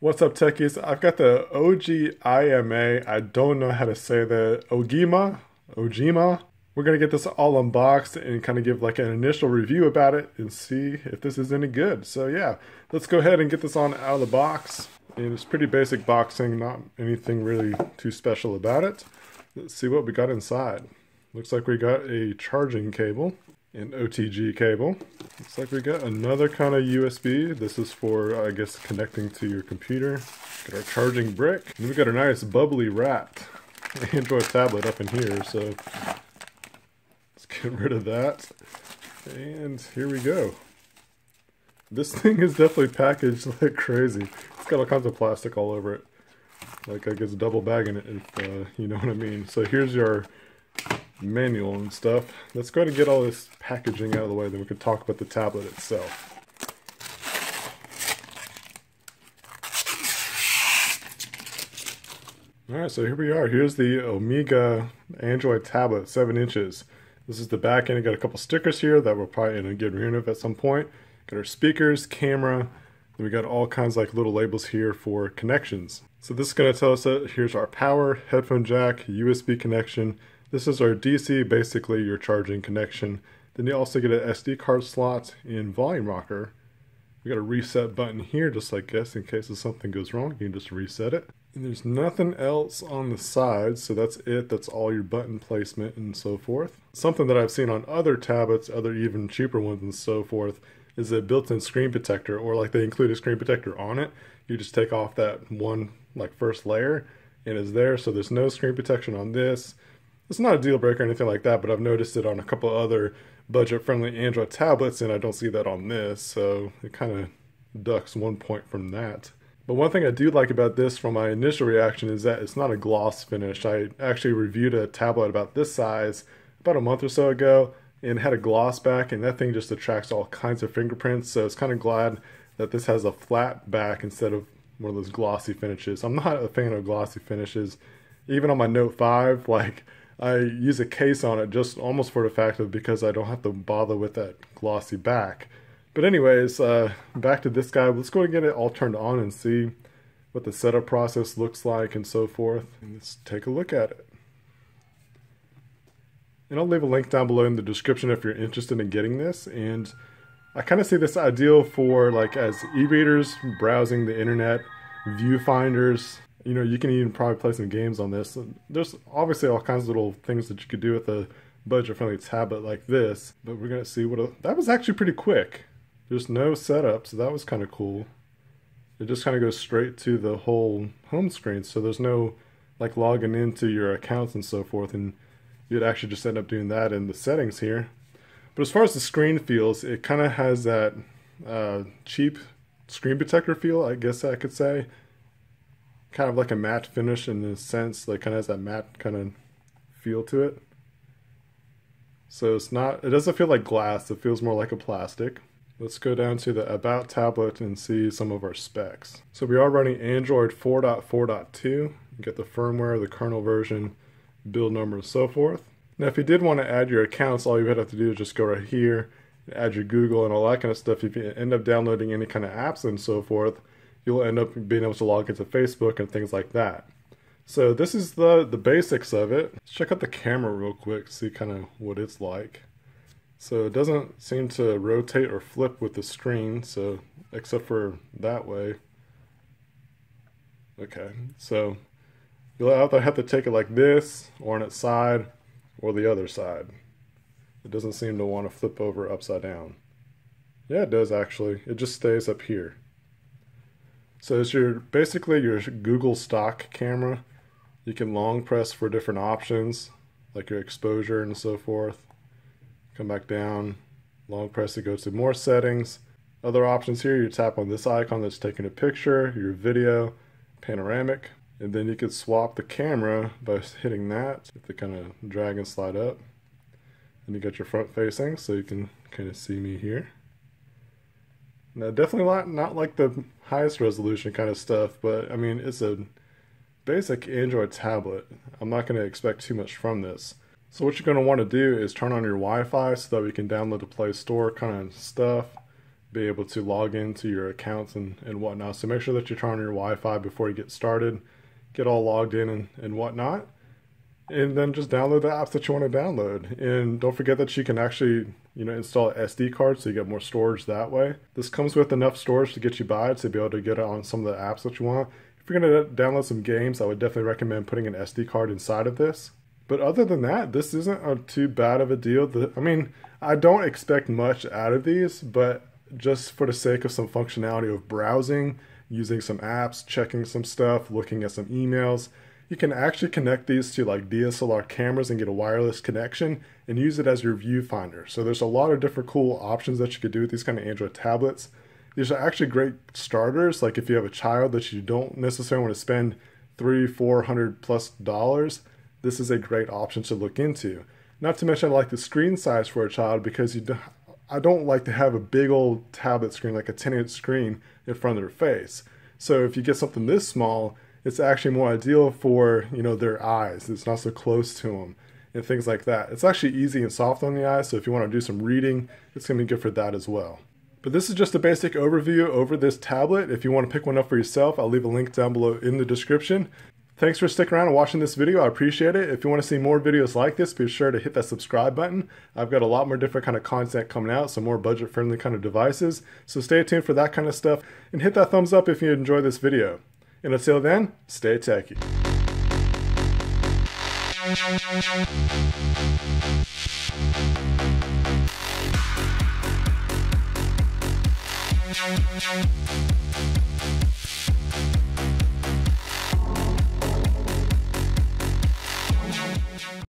What's up, techies? I've got the Ogima. I don't know how to say that. Ogima. We're gonna get this all unboxed and kind of give like an initial review about it and see if this is any good. So yeah, let's go ahead and get this on out of the box. And it's pretty basic boxing, not anything really too special about it. Let's see what we got inside. Looks like we got a charging cable, an OTG cable. Looks like we got another kind of USB. This is for, I guess, connecting to your computer. Got our charging brick. And we got a nice bubbly wrapped Android tablet up in here, so let's get rid of that. And here we go. This thing is definitely packaged like crazy. It's got all kinds of plastic all over it. Like I guess double bagging it, if you know what I mean. So here's your manual and stuff. Let's go ahead and get all this packaging out of the way, then we can talk about the tablet itself. Alright, so here we are. Here's the Omega Android tablet, 7 inches. This is the back end. I got a couple stickers here that we're probably going to get rid of at some point. Got our speakers, camera, then we got all kinds of like little labels here for connections. So this is going to tell us that here's our power, headphone jack, USB connection. This is our DC, basically your charging connection. Then you also get an SD card slot and volume rocker. We got a reset button here, just like this, in case if something goes wrong, you can just reset it. And there's nothing else on the side, so that's it. That's all your button placement and so forth. Something that I've seen on other tablets, other even cheaper ones and so forth, is a built-in screen protector, or like they include a screen protector on it. You just take off that one like first layer and it's there, so there's no screen protection on this. It's not a deal breaker or anything like that, but I've noticed it on a couple other budget-friendly Android tablets and I don't see that on this, so it kind of ducks 1 point from that. But one thing I do like about this from my initial reaction is that it's not a gloss finish. I actually reviewed a tablet about this size about a month or so ago and had a gloss back, and that thing just attracts all kinds of fingerprints, so it's kind of glad that this has a flat back instead of one of those glossy finishes. I'm not a fan of glossy finishes. Even on my Note 5, like, I use a case on it just almost for the fact of because I don't have to bother with that glossy back. But anyways, back to this guy. Let's go and get it all turned on and see what the setup process looks like and so forth. And let's take a look at it. And I'll leave a link down below in the description if you're interested in getting this. And I kind of see this ideal for like as e-readers, browsing the internet, viewfinders. You know, you can even probably play some games on this. There's obviously all kinds of little things that you could do with a budget-friendly tablet like this. But we're going to see what that was actually pretty quick. There's no setup, so that was kind of cool. It just kind of goes straight to the whole home screen, so there's no like logging into your accounts and so forth, and you'd actually just end up doing that in the settings here. But as far as the screen feels, it kind of has that cheap screen protector feel, I guess I could say. Kind of like a matte finish in a sense, like kind of has that matte kind of feel to it. So it doesn't feel like glass, it feels more like a plastic. Let's go down to the About tablet and see some of our specs. So we are running Android 4.4.2. You get the firmware, the kernel version, build number, and so forth. Now if you did want to add your accounts, all you would have to do is just go right here, add your Google and all that kind of stuff. If you end up downloading any kind of apps and so forth, you'll end up being able to log into Facebook and things like that. So this is the basics of it. Let's check out the camera real quick, see kind of what it's like. So it doesn't seem to rotate or flip with the screen, so except for that way. Okay, so you'll either have to take it like this, or on its side, or the other side. It doesn't seem to want to flip over upside down. Yeah, it does actually. It just stays up here. So it's basically your Google stock camera. You can long press for different options, like your exposure and so forth. Come back down, long press to go to more settings. Other options here, you tap on this icon that's taking a picture, your video, panoramic, and then you could swap the camera by hitting that. If they kind of drag and slide up. And you got your front facing, so you can kind of see me here. Now definitely not like the highest resolution kind of stuff, but I mean it's a basic Android tablet. I'm not going to expect too much from this. So what you're going to want to do is turn on your Wi-Fi so that we can download the Play Store kind of stuff, be able to log into your accounts and whatnot. So make sure that you turn on your Wi-Fi before you get started, get all logged in and whatnot. And then just download the apps that you want to download. And don't forget that you can actually, install an SD card so you get more storage that way. This comes with enough storage to get you by to be able to get it on some of the apps that you want. If you're going to download some games, I would definitely recommend putting an SD card inside of this. But other than that, this isn't too bad of a deal. I don't expect much out of these, but just for the sake of some functionality of browsing, using some apps, checking some stuff, looking at some emails, you can actually connect these to like DSLR cameras and get a wireless connection and use it as your viewfinder. So there's a lot of different cool options that you could do with these kind of Android tablets. These are actually great starters. Like if you have a child that you don't necessarily want to spend $300-400+ this is a great option to look into. Not to mention I like the screen size for a child because I don't like to have a big old tablet screen, like a 10-inch screen in front of their face. So if you get something this small, it's actually more ideal for, their eyes. It's not so close to them and things like that. It's actually easy and soft on the eyes, so if you want to do some reading, it's going to be good for that as well. But this is just a basic overview over this tablet. If you want to pick one up for yourself, I'll leave a link down below in the description. Thanks for sticking around and watching this video. I appreciate it. If you want to see more videos like this, be sure to hit that subscribe button. I've got a lot more different kind of content coming out, some more budget-friendly kind of devices. So stay tuned for that kind of stuff and hit that thumbs up if you enjoy this video. And until then, stay techy.